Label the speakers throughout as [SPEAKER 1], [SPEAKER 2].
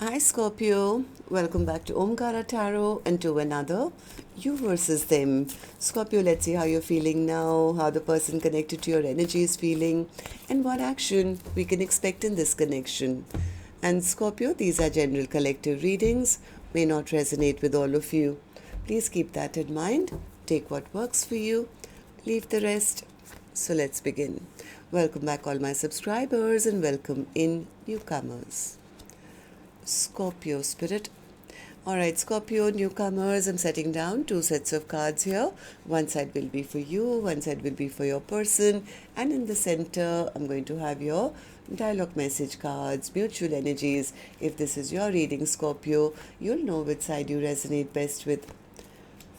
[SPEAKER 1] Hi Scorpio, welcome back to Omkaratarot and to another You versus Them. Scorpio, let's see how you're feeling now, how the person connected to your energy is feeling, and what action we can expect in this connection. And Scorpio, these are general collective readings, may not resonate with all of you. Please keep that in mind. Take what works for you, leave the rest. So let's begin. Welcome back, all my subscribers, and welcome in newcomers. Scorpio spirit. Alright, Scorpio newcomers, I'm setting down two sets of cards here. One side will be for you, one side will be for your person, and in the center, I'm going to have your dialogue message cards, mutual energies. If this is your reading, Scorpio, you'll know which side you resonate best with.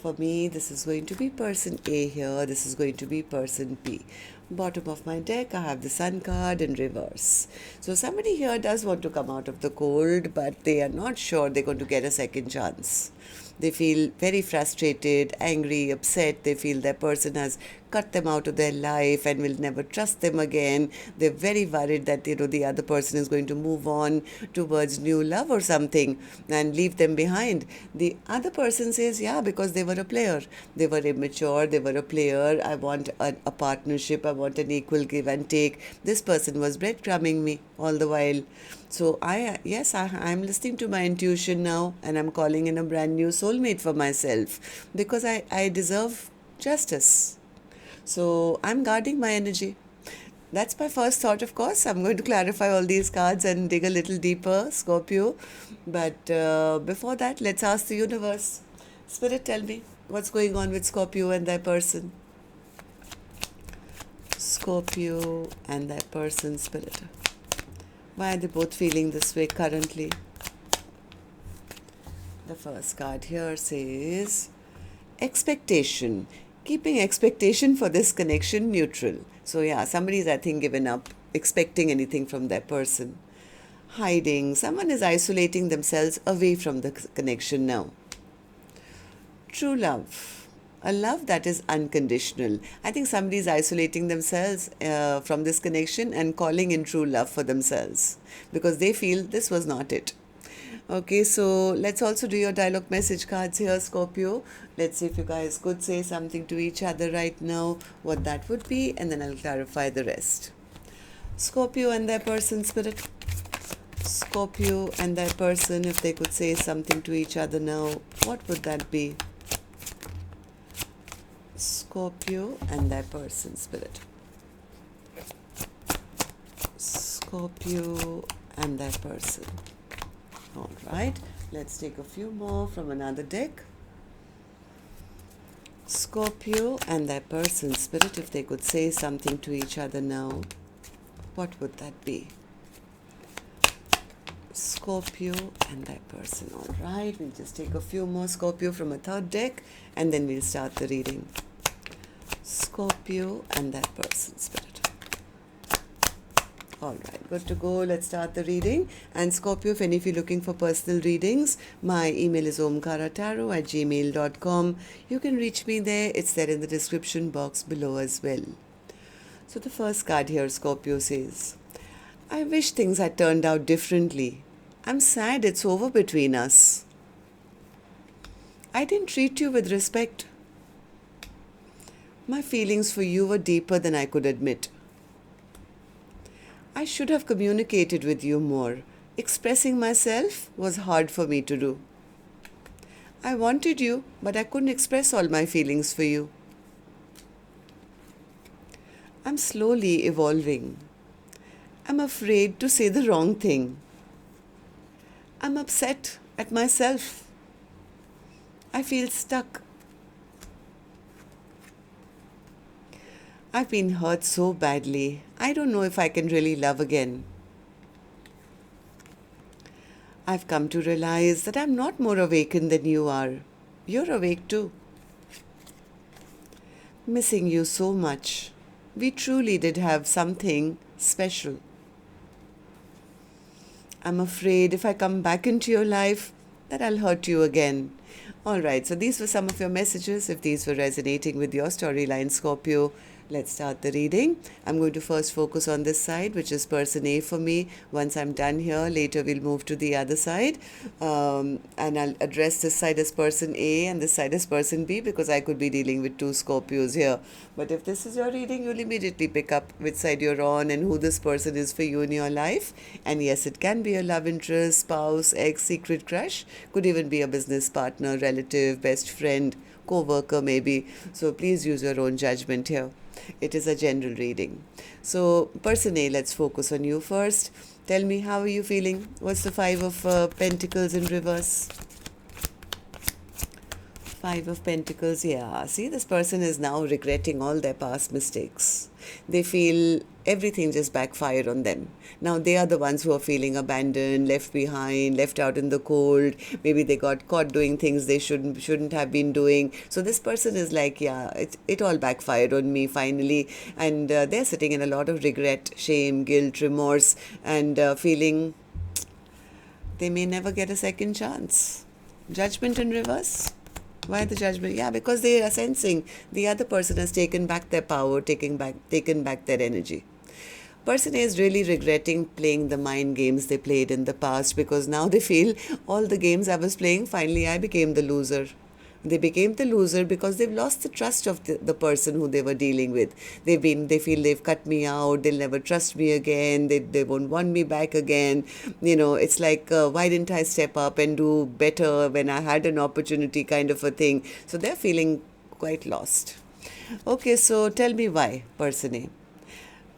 [SPEAKER 1] For me, this is going to be person A here, this is going to be person B. Bottom of my deck, I have the Sun card in reverse. So somebody here does want to come out of the cold, but they are not sure they're going to get a second chance. They feel very frustrated, angry, upset. They feel their person has cut them out of their life and will never trust them again. They're very worried that the other person is going to move on towards new love or something and leave them behind. The other person says, yeah, because they were a player. They were immature, they were a player. I want a partnership, I want an equal give and take. This person was breadcrumbing me all the while. So I'm listening to my intuition now, and I'm calling in a brand new soulmate for myself because I deserve justice. So I'm guarding my energy. That's my first thought, of course. I'm going to clarify all these cards and dig a little deeper, Scorpio. But before that, let's ask the universe. Spirit, tell me what's going on with Scorpio and their person. Scorpio and their person, Spirit. Why are they both feeling this way currently? The first card here says expectation. Keeping expectation for this connection neutral. So yeah, somebody's, I think, given up expecting anything from their person. Hiding. Someone is isolating themselves away from the connection now. True love. A love that is unconditional. I think somebody is isolating themselves from this connection and calling in true love for themselves because they feel this was not it. Okay, so let's also do your dialogue message cards here, Scorpio. Let's see if you guys could say something to each other right now, what that would be, and then I'll clarify the rest. Scorpio and their person, Spirit. Scorpio and their person, if they could say something to each other now, what would that be? Scorpio and their person, Spirit. Scorpio and their person. All right, let's take a few more from another deck. Scorpio and their person, Spirit, if they could say something to each other now, what would that be? Scorpio and their person. All right, we'll just take a few more Scorpio from a third deck and then we'll start the reading. Scorpio and their person, Spirit. All right, good to go. Let's start the reading. And Scorpio, if any of you are looking for personal readings, my email is omkaratarot@gmail.com. You can reach me there. It's there in the description box below as well. So the first card here, Scorpio, says, I wish things had turned out differently. I'm sad it's over between us. I didn't treat you with respect. My feelings for you were deeper than I could admit. I should have communicated with you more. Expressing myself was hard for me to do. I wanted you, but I couldn't express all my feelings for you. I'm slowly evolving. I'm afraid to say the wrong thing. I'm upset at myself. I feel stuck. I've been hurt so badly. I don't know if I can really love again. I've come to realize that I'm not more awakened than you are. You're awake too. Missing you so much. We truly did have something special. I'm afraid if I come back into your life, that I'll hurt you again. All right, so these were some of your messages. If these were resonating with your storyline, Scorpio, Let's start the reading. I'm going to first focus on this side, which is person A for me. Once I'm done here, later we'll move to the other side. And I'll address this side as person A and this side as person B, because I could be dealing with two Scorpios here. But if this is your reading, you'll immediately pick up which side you're on and who this person is for you in your life. And yes, it can be a love interest, spouse, ex, secret crush. Could even be a business partner, relative, best friend, co-worker maybe. So please use your own judgment here. It is a general reading. So person A, let's focus on you first. Tell me, how are you feeling? What's the Five of Pentacles in reverse? Five of Pentacles, yeah. See, this person is now regretting all their past mistakes. They feel everything just backfired on them. Now they are the ones who are feeling abandoned, left behind, left out in the cold. Maybe they got caught doing things they shouldn't have been doing. So this person is like, yeah, it all backfired on me finally. And they're sitting in a lot of regret, shame, guilt, remorse, and feeling they may never get a second chance. Judgment in reverse. Why the judgment? Yeah, because they are sensing the other person has taken back their power, taken back their energy. Person A is really regretting playing the mind games they played in the past, because now they feel all the games I was playing, finally I became the loser. They became the loser because they've lost the trust of the person who they were dealing with. They feel they've cut me out, they'll never trust me again, they won't want me back again. It's like, why didn't I step up and do better when I had an opportunity, kind of a thing. So they're feeling quite lost. Okay, so tell me why, person A.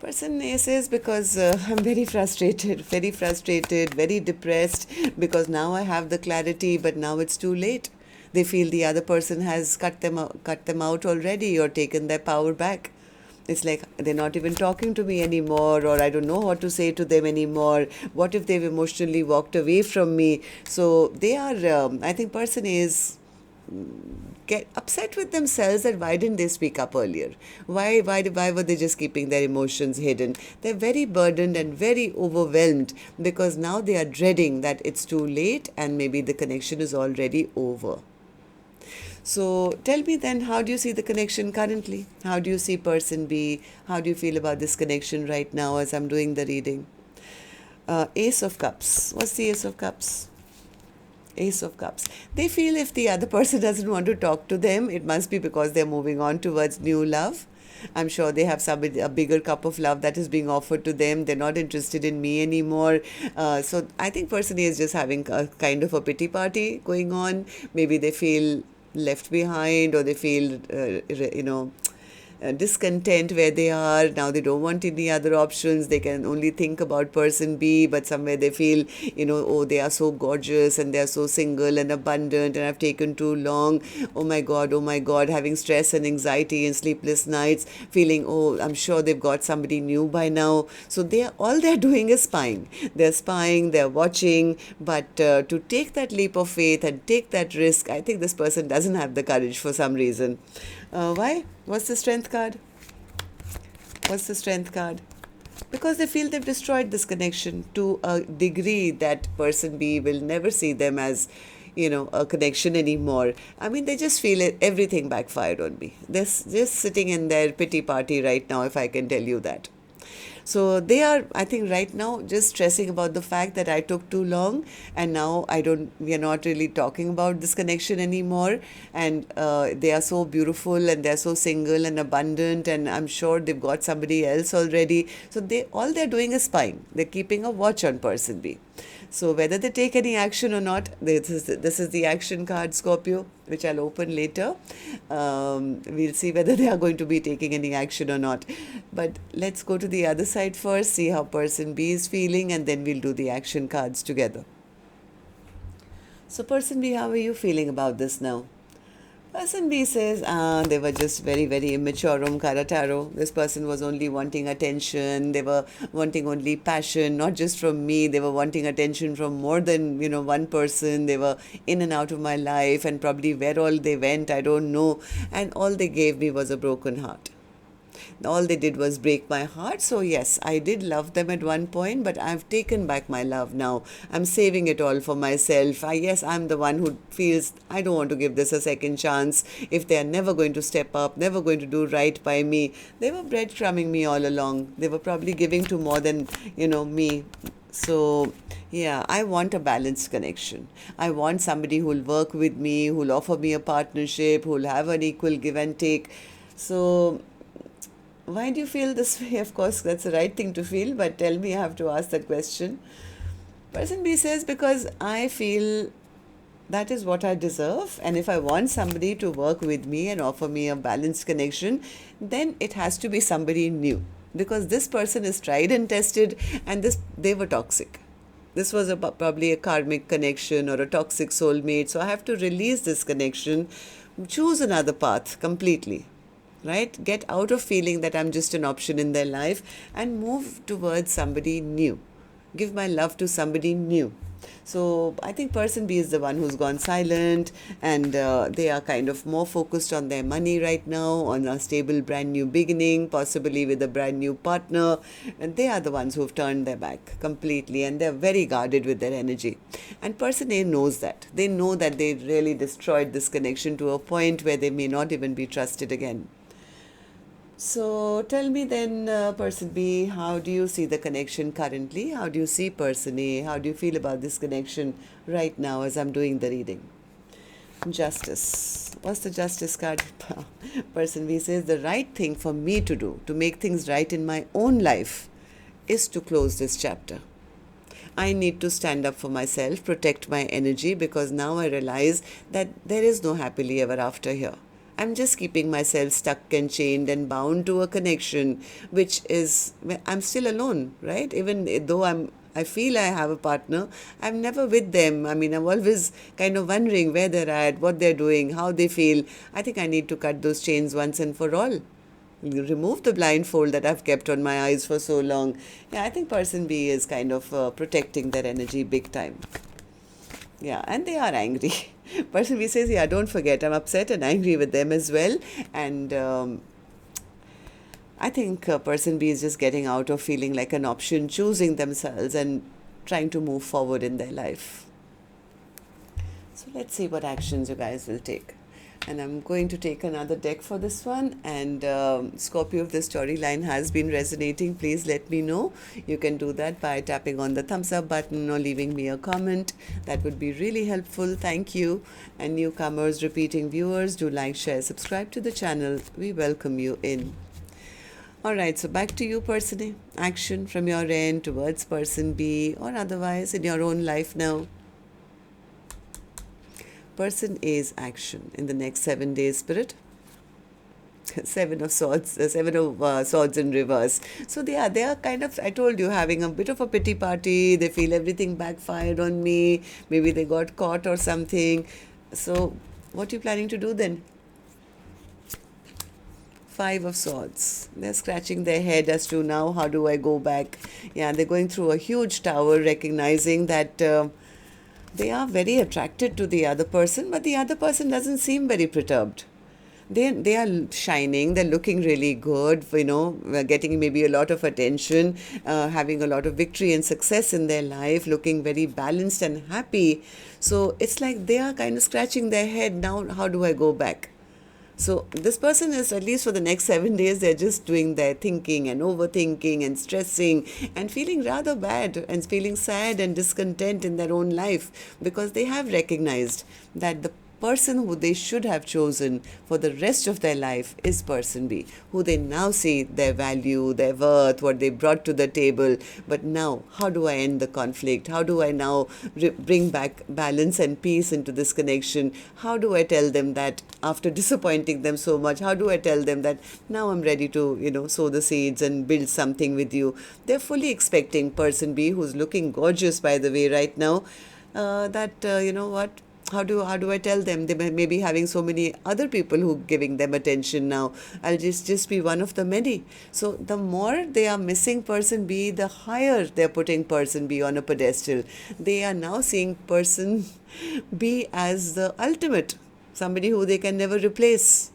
[SPEAKER 1] Person A says, because I'm very frustrated, very depressed, because now I have the clarity, but now it's too late. They feel the other person has cut them out already, or taken their power back. It's like they're not even talking to me anymore, or I don't know what to say to them anymore. What if they've emotionally walked away from me? So they are, I think person A is get upset with themselves that why didn't they speak up earlier? Why were they just keeping their emotions hidden? They're very burdened and very overwhelmed, because now they are dreading that it's too late and maybe the connection is already over. So tell me then, how do you see the connection currently? How do you see person B? How do you feel about this connection right now as I'm doing the reading? Ace of Cups. What's the Ace of Cups? Ace of Cups. They feel if the other person doesn't want to talk to them, it must be because they're moving on towards new love. I'm sure they have a bigger cup of love that is being offered to them. They're not interested in me anymore. So I think person A is just having a kind of a pity party going on. Maybe they feel left behind, or they feel, discontent where they are. Now they don't want any other options. They can only think about person B, but somewhere they feel, oh, they are so gorgeous and they are so single and abundant, and I've taken too long. Oh my God, having stress and anxiety and sleepless nights, feeling, oh, I'm sure they've got somebody new by now. So all they're doing is spying. They're spying, they're watching, but to take that leap of faith and take that risk, I think this person doesn't have the courage for some reason. Why? What's the Strength card? What's the Strength card? Because they feel they've destroyed this connection to a degree that person B will never see them as, a connection anymore. I mean, they just feel everything backfired on me. They're just sitting in their pity party right now, if I can tell you that. So they are, I think right now, just stressing about the fact that I took too long, and now we are not really talking about this connection anymore. And they are so beautiful, and they're so single and abundant, and I'm sure they've got somebody else already. So all they're doing is spying. They're keeping a watch on person B. So whether they take any action or not, this is the action card, Scorpio, which I'll open later. We'll see whether they are going to be taking any action or not. But let's go to the other side first, see how person B is feeling, and then we'll do the action cards together. So person B, how are you feeling about this now? Person B says, they were just very, very immature, Omkaratarot. This person was only wanting attention. They were wanting only passion, not just from me. They were wanting attention from more than, one person. They were in and out of my life, and probably where all they went, I don't know. And all they gave me was a broken heart. All they did was break my heart. So yes, I did love them at one point, but I've taken back my love now. I'm saving it all for myself. Yes, I'm the one who feels I don't want to give this a second chance. If they are never going to step up, never going to do right by me, they were breadcrumbing me all along. They were probably giving to more than, me. So, yeah, I want a balanced connection. I want somebody who'll work with me, who'll offer me a partnership, who'll have an equal give and take. So, why do you feel this way? Of course, that's the right thing to feel, but tell me, I have to ask that question. Person B says, because I feel that is what I deserve, and if I want somebody to work with me and offer me a balanced connection, then it has to be somebody new, because this person is tried and tested, and they were toxic. This was probably a karmic connection or a toxic soulmate, so I have to release this connection, choose another path completely, right? Get out of feeling that I'm just an option in their life and move towards somebody new. Give my love to somebody new. So I think person B is the one who's gone silent, and they are kind of more focused on their money right now, on a stable brand new beginning, possibly with a brand new partner, and they are the ones who've turned their back completely, and they're very guarded with their energy. And person A knows that. They know that they really destroyed this connection to a point where they may not even be trusted again. So tell me then, person B, how do you see the connection currently? How do you see person A? How do you feel about this connection right now as I'm doing the reading? Justice. What's the justice card? Person B says, the right thing for me to do to make things right in my own life is to close this chapter. I need to stand up for myself, protect my energy, because now I realize that there is no happily ever after here. I'm just keeping myself stuck and chained and bound to a connection, which is, I'm still alone, right? Even though I feel I have a partner, I'm never with them. I mean, I'm always kind of wondering where they're at, what they're doing, how they feel. I think I need to cut those chains once and for all. Remove the blindfold that I've kept on my eyes for so long. Yeah, I think person B is kind of protecting their energy big time. Yeah, and they are angry. Person B says, yeah, don't forget, I'm upset and angry with them as well. And I think person B is just getting out of feeling like an option, choosing themselves and trying to move forward in their life. So let's see what actions you guys will take. And I'm going to take another deck for this one. And Scorpio, if the storyline has been resonating, please let me know. You can do that by tapping on the thumbs up button or leaving me a comment. That would be really helpful. Thank you. And newcomers, repeating viewers, do like, share, subscribe to the channel. We welcome you in. Alright, so back to you, person A. Action from your end towards person B or otherwise in your own life now. Person A's action in the next 7 days, Spirit. Seven of swords in reverse. So they are kind of, I told you, having a bit of a pity party. They feel everything backfired on me. Maybe they got caught or something. So what are you planning to do then? 5 of Swords. They're scratching their head as to now, how do I go back? Yeah, they're going through a huge tower, recognizing that they are very attracted to the other person, but the other person doesn't seem very perturbed. They are shining, they're looking really good, getting maybe a lot of attention, having a lot of victory and success in their life, looking very balanced and happy. So it's like they are kind of scratching their head, now how do I go back? So this person is, at least for the next 7 days, they're just doing their thinking and overthinking and stressing and feeling rather bad and feeling sad and discontent in their own life, because they have recognized that the person who they should have chosen for the rest of their life is person B, who they now see their value, their worth, what they brought to the table. But now, how do I end the conflict? How do I now bring back balance and peace into this connection? How do I tell them that after disappointing them so much, how do I tell them that now I'm ready to, sow the seeds and build something with you? They're fully expecting person B, who's looking gorgeous, by the way, right now, how do I tell them? They may be having so many other people who giving them attention now. I'll just be one of the many. So the more they are missing person B, the higher they're putting person B on a pedestal. They are now seeing person B as the ultimate, somebody who they can never replace.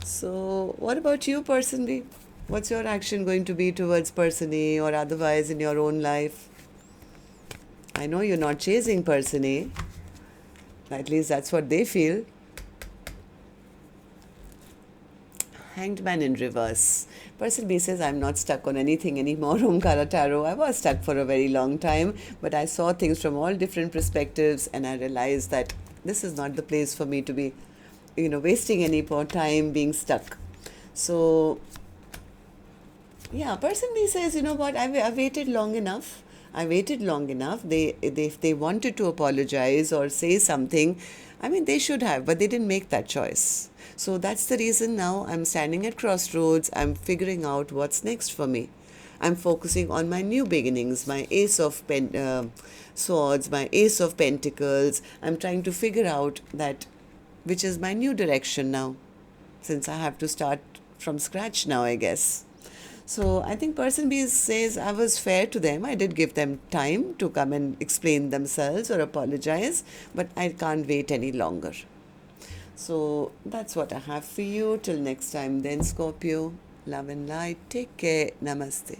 [SPEAKER 1] So, what about you, person B? What's your action going to be towards person A or otherwise in your own life? I know you're not chasing person A. At least that's what they feel. Hanged Man in reverse. Person B says, I'm not stuck on anything anymore, Omkaratarot. I was stuck for a very long time, but I saw things from all different perspectives and I realized that this is not the place for me to be, wasting any more time being stuck. So, yeah, person B says, you know what, I waited long enough. I waited long enough. If they wanted to apologize or say something, I mean, they should have, but they didn't make that choice. So that's the reason now I'm standing at crossroads. I'm figuring out what's next for me. I'm focusing on my new beginnings, my Ace of Swords, my Ace of Pentacles. I'm trying to figure out that which is my new direction now, since I have to start from scratch now, I guess. So I think person B says I was fair to them. I did give them time to come and explain themselves or apologize, but I can't wait any longer. So that's what I have for you. Till next time then, Scorpio. Love and light. Take care. Namaste.